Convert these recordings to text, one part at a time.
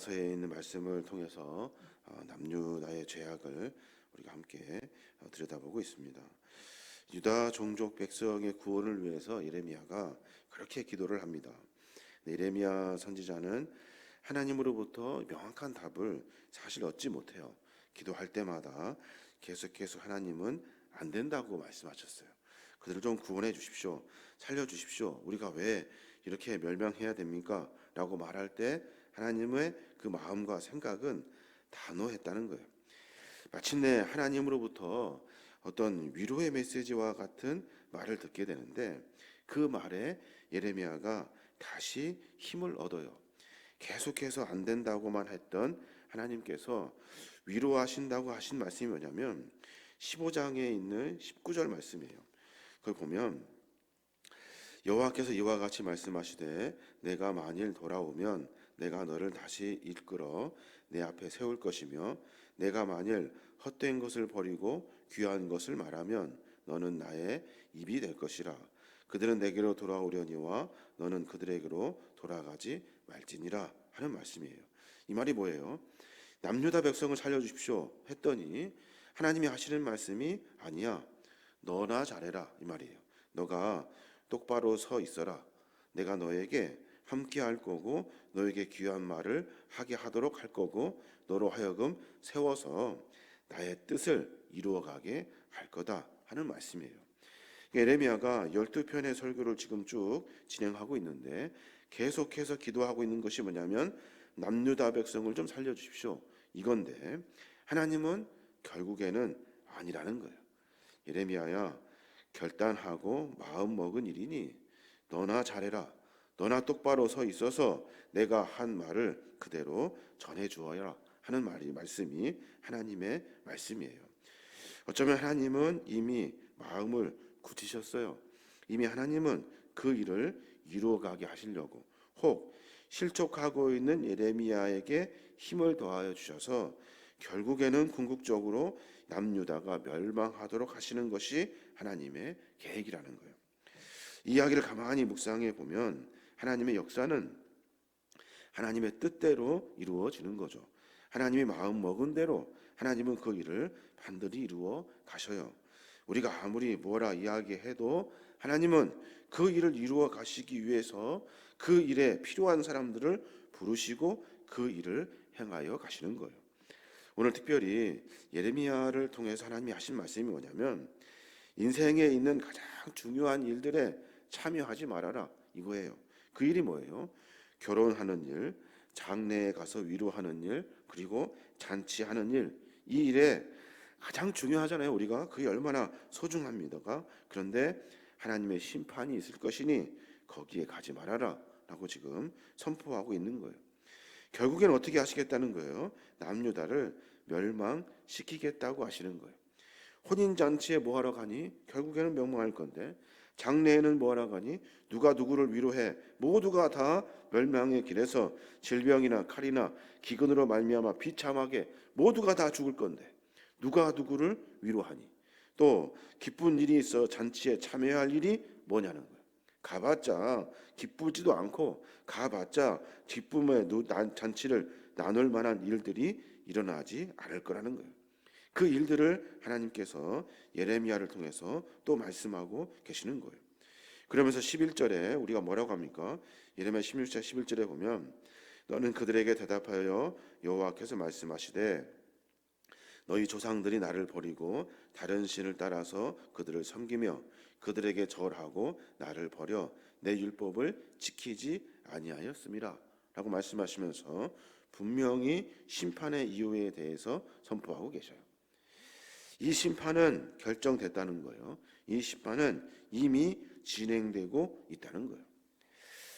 이사야서에 있는 말씀을 통해서 남유다의 죄악을 우리가 함께 들여다보고 있습니다. 유다 종족 백성의 구원을 위해서 예레미야가 그렇게 기도를 합니다. 예레미야 선지자는 하나님으로부터 명확한 답을 사실 얻지 못해요. 기도할 때마다 계속해서 하나님은 안 된다고 말씀하셨어요. 그들을 좀 구원해 주십시오. 살려 주십시오. 우리가 왜 이렇게 멸망해야 됩니까? 라고 말할 때 하나님의 그 마음과 생각은 단호했다는 거예요. 마침내 하나님으로부터 어떤 위로의 메시지와 같은 말을 듣게 되는데 그 말에 예레미야가 다시 힘을 얻어요. 계속해서 안 된다고만 했던 하나님께서 위로하신다고 하신 말씀이 뭐냐면 15장에 있는 19절 말씀이에요. 그걸 보면 여호와께서 이와 같이 말씀하시되 내가 만일 돌아오면 내가 너를 다시 이끌어 내 앞에 세울 것이며 내가 만일 헛된 것을 버리고 귀한 것을 말하면 너는 나의 입이 될 것이라. 그들은 내게로 돌아오려니와 너는 그들에게로 돌아가지 말지니라 하는 말씀이에요. 이 말이 뭐예요? 남유다 백성을 살려주십시오 했더니 하나님이 하시는 말씀이 아니야. 너나 잘해라 이 말이에요. 너가 똑바로 서 있어라. 내가 너에게 함께 할 거고 너에게 귀한 말을 하게 하도록 할 거고 너로 하여금 세워서 나의 뜻을 이루어가게 할 거다 하는 말씀이에요. 예레미야가 12편의 설교를 지금 쭉 진행하고 있는데 계속해서 기도하고 있는 것이 뭐냐면 남유다 백성을 좀 살려주십시오 이건데 하나님은 결국에는 아니라는 거예요. 예레미야야 결단하고 마음 먹은 일이니 너나 잘해라. 너나 똑바로 서 있어서 내가 한 말을 그대로 전해 주어야 하는 말씀이 하나님의 말씀이에요. 어쩌면 하나님은 이미 마음을 굳히셨어요. 이미 하나님은 그 일을 이루어가게 하시려고 혹 실족하고 있는 예레미야에게 힘을 더하여 주셔서 결국에는 궁극적으로 남유다가 멸망하도록 하시는 것이 하나님의 계획이라는 거예요. 이 이야기를 가만히 묵상해 보면 하나님의 역사는 하나님의 뜻대로 이루어지는 거죠. 하나님이 마음 먹은 대로 하나님은 그 일을 반드시 이루어 가셔요. 우리가 아무리 뭐라 이야기해도 하나님은 그 일을 이루어 가시기 위해서 그 일에 필요한 사람들을 부르시고 그 일을 행하여 가시는 거예요. 오늘 특별히 예레미야를 통해서 하나님이 하신 말씀이 뭐냐면 인생에 있는 가장 중요한 일들에 참여하지 말아라 이거예요. 그 일이 뭐예요? 결혼하는 일, 장례에 가서 위로하는 일, 그리고 잔치하는 일. 이 일에 가장 중요하잖아요. 우리가 그게 얼마나 소중합니다가. 그런데 하나님의 심판이 있을 것이니 거기에 가지 말아라 라고 지금 선포하고 있는 거예요. 결국엔 어떻게 하시겠다는 거예요? 남유다를 멸망시키겠다고 하시는 거예요. 혼인잔치에 뭐하러 가니? 결국에는 멸망할 건데 장례에는 뭐하러 가니? 누가 누구를 위로해? 모두가 다 멸망의 길에서 질병이나 칼이나 기근으로 말미암아 비참하게 모두가 다 죽을 건데 누가 누구를 위로하니? 또 기쁜 일이 있어 잔치에 참여할 일이 뭐냐는 거예요. 가봤자 기쁘지도 않고 가봤자 기쁨의 잔치를 나눌 만한 일들이 일어나지 않을 거라는 거예요. 그 일들을 하나님께서 예레미야를 통해서 또 말씀하고 계시는 거예요. 그러면서 11절에 우리가 뭐라고 합니까? 예레미야 16장 11절에 보면 너는 그들에게 대답하여 여호와께서 말씀하시되 너희 조상들이 나를 버리고 다른 신을 따라서 그들을 섬기며 그들에게 절하고 나를 버려 내 율법을 지키지 아니하였음이라 라고 말씀하시면서 분명히 심판의 이유에 대해서 선포하고 계셔요. 이 심판은 결정됐다는 거예요. 이 심판은 이미 진행되고 있다는 거예요.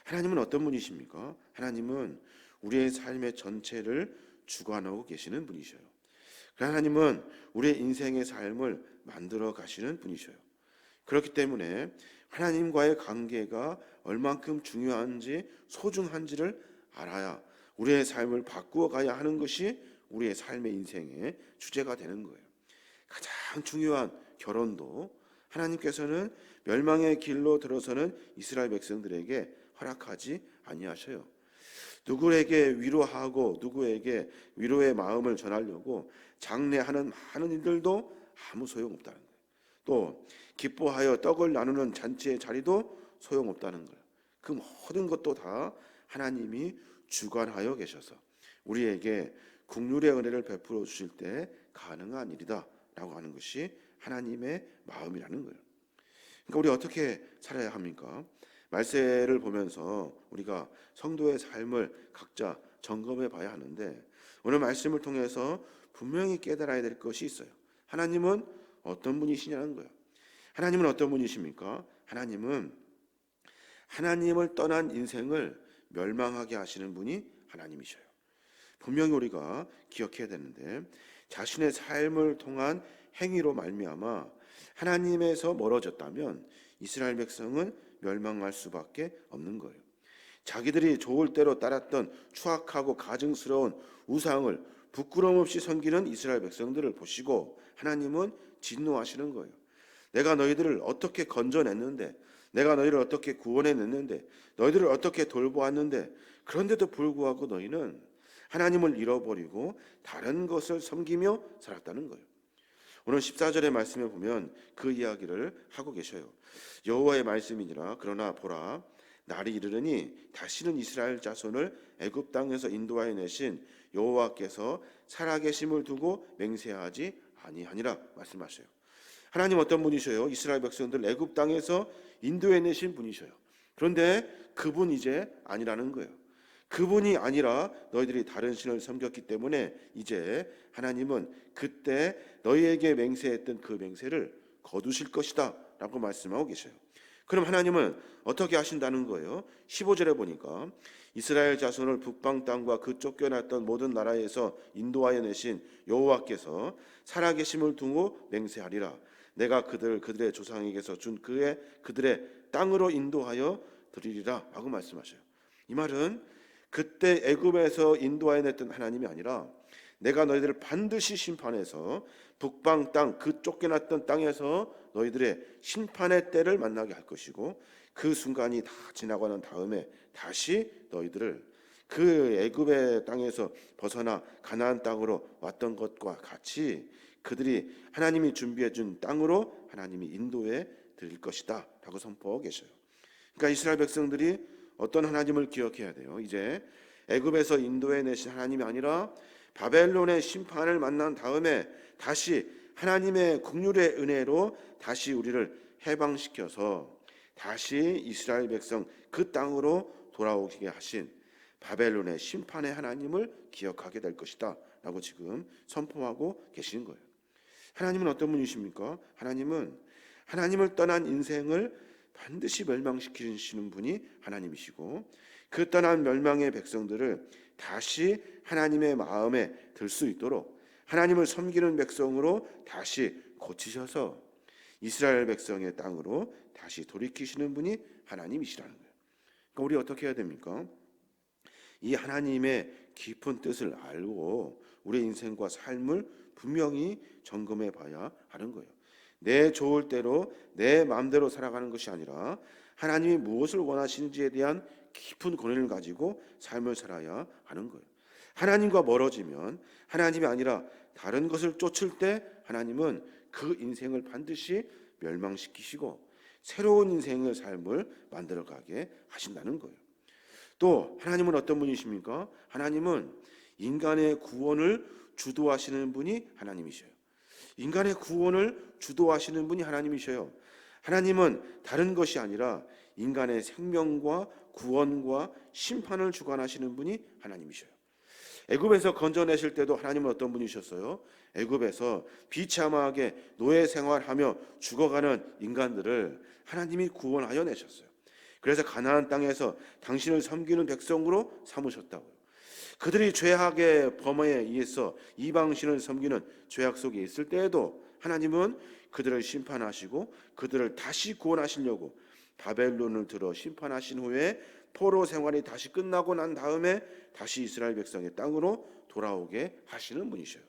하나님은 어떤 분이십니까? 하나님은 우리의 삶의 전체를 주관하고 계시는 분이셔요. 하나님은 우리의 인생의 삶을 만들어 가시는 분이셔요. 그렇기 때문에 하나님과의 관계가 얼만큼 중요한지 소중한지를 알아야 우리의 삶을 바꾸어 가야 하는 것이 우리의 삶의 인생의 주제가 되는 거예요. 가장 중요한 결혼도 하나님께서는 멸망의 길로 들어서는 이스라엘 백성들에게 허락하지 아니하셔요. 누구에게 위로하고 누구에게 위로의 마음을 전하려고 장례하는 많은 일들도 아무 소용없다는 거예요. 또 기뻐하여 떡을 나누는 잔치의 자리도 소용없다는 거예요. 그 모든 것도 다 하나님이 주관하여 계셔서 우리에게 국률의 은혜를 베풀어 주실 때 가능한 일이다 라고 하는 것이 하나님의 마음이라는 거예요. 그러니까 우리 어떻게 살아야 합니까? 말세를 보면서 우리가 성도의 삶을 각자 점검해 봐야 하는데, 오늘 말씀을 통해서 분명히 깨달아야 될 것이 있어요. 하나님은 어떤 분이시냐는 거예요. 하나님은 어떤 분이십니까? 하나님은 하나님을 떠난 인생을 멸망하게 하시는 분이 하나님이셔요. 분명히 우리가 기억해야 되는데, 자신의 삶을 통한 행위로 말미암아 하나님에서 멀어졌다면 이스라엘 백성은 멸망할 수밖에 없는 거예요. 자기들이 좋을 대로 따랐던 추악하고 가증스러운 우상을 부끄러움 없이 섬기는 이스라엘 백성들을 보시고 하나님은 진노하시는 거예요. 내가 너희들을 어떻게 건져냈는데, 내가 너희를 어떻게 구원해냈는데, 너희들을 어떻게 돌보았는데, 그런데도 불구하고 너희는 하나님을 잃어버리고 다른 것을 섬기며 살았다는 거예요. 오늘 14절의 말씀에 보면 그 이야기를 하고 계셔요. 여호와의 말씀이니라. 그러나 보라, 날이 이르르니 다시는 이스라엘 자손을 애굽 땅에서 인도하여 내신 여호와께서 살아계심을 두고 맹세하지 아니하니라 말씀하셔요. 하나님 어떤 분이셔요? 이스라엘 백성들 애굽 땅에서 인도해 내신 분이셔요. 그런데 그분 이제 아니라는 거예요. 그분이 아니라 너희들이 다른 신을 섬겼기 때문에 이제 하나님은 그때 너희에게 맹세했던 그 맹세를 거두실 것이다 라고 말씀하고 계셔요. 그럼 하나님은 어떻게 하신다는 거예요? 15절에 보니까 이스라엘 자손을 북방 땅과 그 쫓겨났던 모든 나라에서 인도하여 내신 여호와께서 살아계심을 두고 맹세하리라. 내가 그들의 조상에게서 준 그들의 땅으로 인도하여 드리리라 라고 말씀하셔요. 이 말은 그때 애굽에서 인도하여 냈던 하나님이 아니라 내가 너희들을 반드시 심판해서 북방 땅, 그 쫓겨났던 땅에서 너희들의 심판의 때를 만나게 할 것이고, 그 순간이 다 지나고 난 다음에 다시 너희들을 그 애굽의 땅에서 벗어나 가나안 땅으로 왔던 것과 같이 그들이 하나님이 준비해 준 땅으로 하나님이 인도해 드릴 것이다 라고 선포하고 계셔요. 그러니까 이스라엘 백성들이 어떤 하나님을 기억해야 돼요? 이제 애굽에서 인도해 내신 하나님이 아니라 바벨론의 심판을 만난 다음에 다시 하나님의 긍휼의 은혜로 다시 우리를 해방시켜서 다시 이스라엘 백성 그 땅으로 돌아오게 하신 바벨론의 심판의 하나님을 기억하게 될 것이다 라고 지금 선포하고 계시는 거예요. 하나님은 어떤 분이십니까? 하나님은 하나님을 떠난 인생을 반드시 멸망시키시는 분이 하나님이시고, 그 떠난 멸망의 백성들을 다시 하나님의 마음에 들 수 있도록 하나님을 섬기는 백성으로 다시 고치셔서 이스라엘 백성의 땅으로 다시 돌이키시는 분이 하나님이시라는 거예요. 그러니까 우리 어떻게 해야 됩니까? 이 하나님의 깊은 뜻을 알고 우리 인생과 삶을 분명히 점검해 봐야 하는 거예요. 내 좋을 대로 내 마음대로 살아가는 것이 아니라 하나님이 무엇을 원하시는지에 대한 깊은 권위를 가지고 삶을 살아야 하는 거예요. 하나님과 멀어지면, 하나님이 아니라 다른 것을 쫓을 때 하나님은 그 인생을 반드시 멸망시키시고 새로운 인생의 삶을 만들어가게 하신다는 거예요. 또 하나님은 어떤 분이십니까? 하나님은 인간의 구원을 주도하시는 분이 하나님이셔요. 인간의 구원을 주도하시는 분이 하나님이셔요. 하나님은 다른 것이 아니라 인간의 생명과 구원과 심판을 주관하시는 분이 하나님이셔요. 애굽에서 건져내실 때도 하나님은 어떤 분이셨어요? 애굽에서 비참하게 노예 생활하며 죽어가는 인간들을 하나님이 구원하여 내셨어요. 그래서 가나안 땅에서 당신을 섬기는 백성으로 삼으셨다고요. 그들이 죄악의 범에 의해서 이방신을 섬기는 죄악 속에 있을 때에도 하나님은 그들을 심판하시고 그들을 다시 구원하시려고 바벨론을 들어 심판하신 후에 포로 생활이 다시 끝나고 난 다음에 다시 이스라엘 백성의 땅으로 돌아오게 하시는 분이셔요.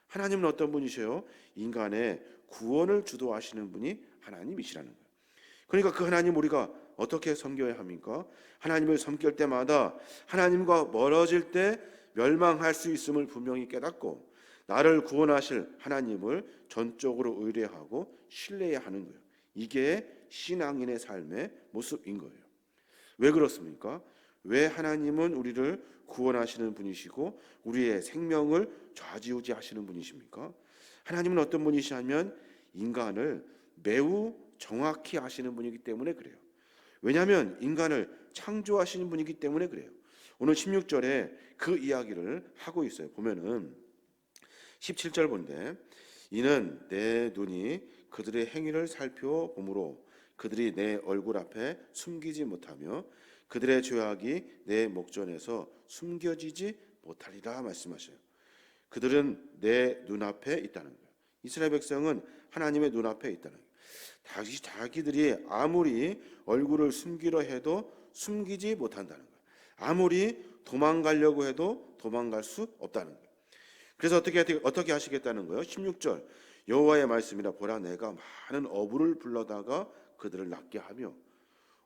하나님은 어떤 분이셔요? 인간의 구원을 주도하시는 분이 하나님이시라는 거예요. 그러니까 그 하나님 우리가 어떻게 섬겨야 합니까? 하나님을 섬길 때마다 하나님과 멀어질 때 멸망할 수 있음을 분명히 깨닫고 나를 구원하실 하나님을 전적으로 의뢰하고 신뢰해야 하는 거예요. 이게 신앙인의 삶의 모습인 거예요. 왜 그렇습니까? 왜 하나님은 우리를 구원하시는 분이시고 우리의 생명을 좌지우지하시는 분이십니까? 하나님은 어떤 분이시냐면 인간을 매우 정확히 아시는 분이기 때문에 그래요. 왜냐하면 인간을 창조하시는 분이기 때문에 그래요. 오늘 16절에 그 이야기를 하고 있어요. 보면은 17절 본데 이는 내 눈이 그들의 행위를 살펴보므로 그들이 내 얼굴 앞에 숨기지 못하며 그들의 죄악이 내 목전에서 숨겨지지 못하리라 말씀하셔요. 그들은 내 눈앞에 있다는 거예요. 이스라엘 백성은 하나님의 눈앞에 있다는 거예요. 자기들이 아무리 얼굴을 숨기려 해도 숨기지 못한다는 거예요. 아무리 도망가려고 해도 도망갈 수 없다는 거예요. 그래서 어떻게 하시겠다는 거예요? 16절 여호와의 말씀이라 보라 내가 많은 어부를 불러다가 그들을 낚게 하며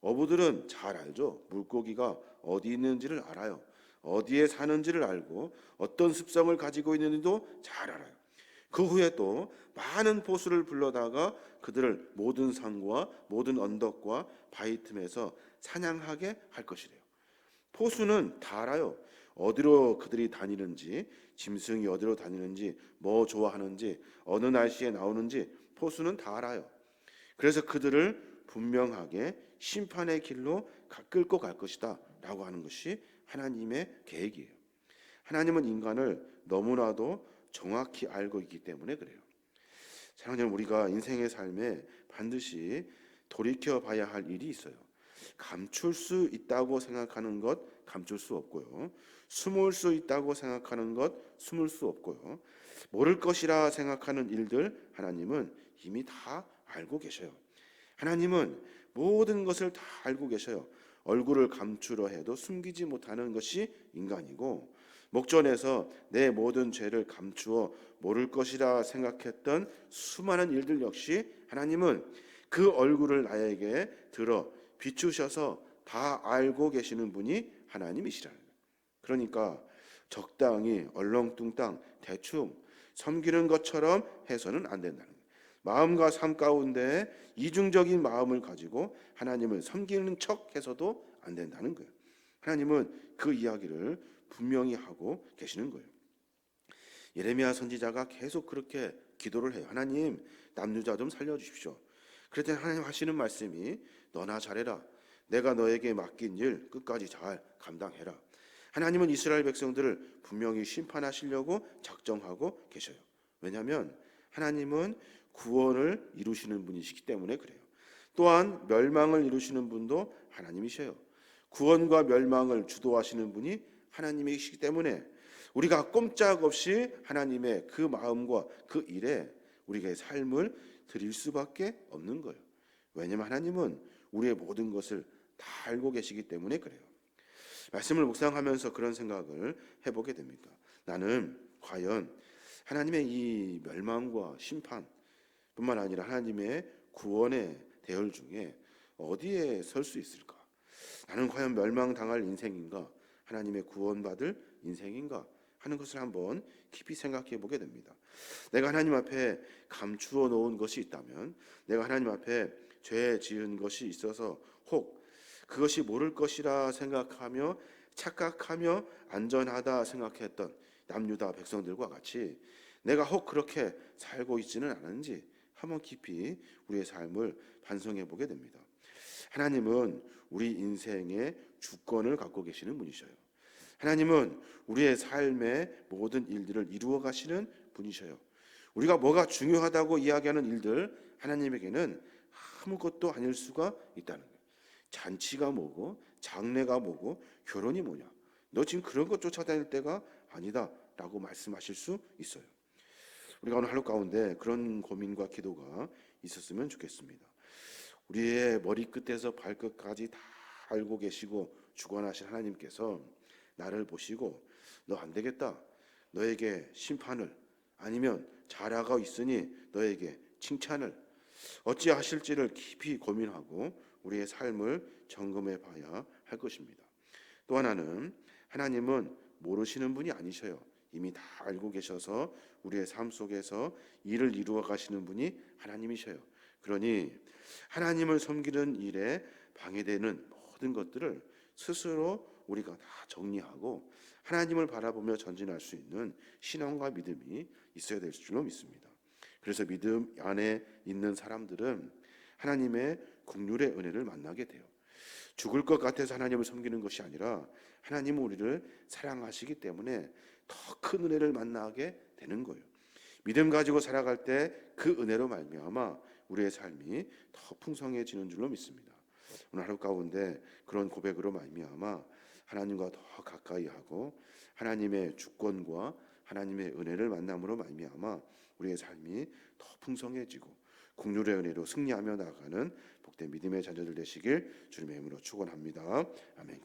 어부들은 잘 알죠. 물고기가 어디 있는지를 알아요. 어디에 사는지를 알고 어떤 습성을 가지고 있는지도 잘 알아요. 그 후에 또 많은 포수를 불러다가 그들을 모든 산과 모든 언덕과 바위 틈에서 사냥하게 할 것이래요. 포수는 다 알아요. 어디로 그들이 다니는지, 짐승이 어디로 다니는지, 뭐 좋아하는지, 어느 날씨에 나오는지 포수는 다 알아요. 그래서 그들을 분명하게 심판의 길로 끌고 갈 것이다 라고 하는 것이 하나님의 계획이에요. 하나님은 인간을 너무나도 정확히 알고 있기 때문에 그래요. 사랑하는 여러분, 우리가 인생의 삶에 반드시 돌이켜 봐야 할 일이 있어요. 감출 수 있다고 생각하는 것 감출 수 없고요. 숨을 수 있다고 생각하는 것 숨을 수 없고요. 모를 것이라 생각하는 일들 하나님은 이미 다 알고 계셔요. 하나님은 모든 것을 다 알고 계셔요. 얼굴을 감추려 해도 숨기지 못하는 것이 인간이고 목전에서 내 모든 죄를 감추어 모를 것이라 생각했던 수많은 일들 역시 하나님은 그 얼굴을 나에게 들어 비추셔서 다 알고 계시는 분이 하나님이시라는 거예요. 그러니까 적당히 얼렁뚱땅 대충 섬기는 것처럼 해서는 안 된다는 거예요. 마음과 삶 가운데 이중적인 마음을 가지고 하나님을 섬기는 척 해서도 안 된다는 거예요. 하나님은 그 이야기를 분명히 하고 계시는 거예요. 예레미야 선지자가 계속 그렇게 기도를 해요. 하나님, 남유다 좀 살려주십시오. 그랬더니 하나님 하시는 말씀이 너나 잘해라. 내가 너에게 맡긴 일 끝까지 잘 감당해라. 하나님은 이스라엘 백성들을 분명히 심판하시려고 작정하고 계셔요. 왜냐하면 하나님은 구원을 이루시는 분이시기 때문에 그래요. 또한 멸망을 이루시는 분도 하나님이셔요. 구원과 멸망을 주도하시는 분이 하나님이시기 때문에 우리가 꼼짝없이 하나님의 그 마음과 그 일에 우리의 삶을 드릴 수밖에 없는 거예요. 왜냐하면 하나님은 우리의 모든 것을 다 알고 계시기 때문에 그래요. 말씀을 묵상하면서 그런 생각을 해보게 됩니다. 나는 과연 하나님의 이 멸망과 심판뿐만 아니라 하나님의 구원의 대열 중에 어디에 설 수 있을까? 나는 과연 멸망당할 인생인가? 하나님의 구원받을 인생인가? 하는 것을 한번 깊이 생각해 보게 됩니다. 내가 하나님 앞에 감추어 놓은 것이 있다면, 내가 하나님 앞에 죄 지은 것이 있어서 혹 그것이 모를 것이라 생각하며 착각하며 안전하다 생각했던 남유다 백성들과 같이 내가 혹 그렇게 살고 있지는 않은지 한번 깊이 우리의 삶을 반성해 보게 됩니다. 하나님은 우리 인생의 주권을 갖고 계시는 분이셔요. 하나님은 우리의 삶의 모든 일들을 이루어 가시는 분이셔요. 우리가 뭐가 중요하다고 이야기하는 일들 하나님에게는 아무것도 아닐 수가 있다는 거예요. 잔치가 뭐고 장례가 뭐고 결혼이 뭐냐, 너 지금 그런 것 쫓아다닐 때가 아니다 라고 말씀하실 수 있어요. 우리가 오늘 하루 가운데 그런 고민과 기도가 있었으면 좋겠습니다. 우리의 머리끝에서 발끝까지 다 알고 계시고 주관하신 하나님께서 나를 보시고 너 안 되겠다, 너에게 심판을, 아니면 잘하고 있으니 너에게 칭찬을, 어찌하실지를 깊이 고민하고 우리의 삶을 점검해 봐야 할 것입니다. 또 하나는 하나님은 모르시는 분이 아니셔요. 이미 다 알고 계셔서 우리의 삶 속에서 일을 이루어 가시는 분이 하나님이셔요. 그러니 하나님을 섬기는 일에 방해되는 모든 것들을 스스로 우리가 다 정리하고 하나님을 바라보며 전진할 수 있는 신앙과 믿음이 있어야 될 줄로 믿습니다. 그래서 믿음 안에 있는 사람들은 하나님의 긍휼의 은혜를 만나게 돼요. 죽을 것 같아서 하나님을 섬기는 것이 아니라 하나님은 우리를 사랑하시기 때문에 더 큰 은혜를 만나게 되는 거예요. 믿음 가지고 살아갈 때 그 은혜로 말미암아 우리의 삶이 더 풍성해지는 줄로 믿습니다. 오늘 하루 가운데 그런 고백으로 말미암아 하나님과 더 가까이 하고 하나님의 주권과 하나님의 은혜를 만남으로 말미암아 우리의 삶이 더 풍성해지고 긍휼의 은혜로 승리하며 나가는 복된 믿음의 자녀들 되시길 주님의 이름으로 축원합니다. 아멘.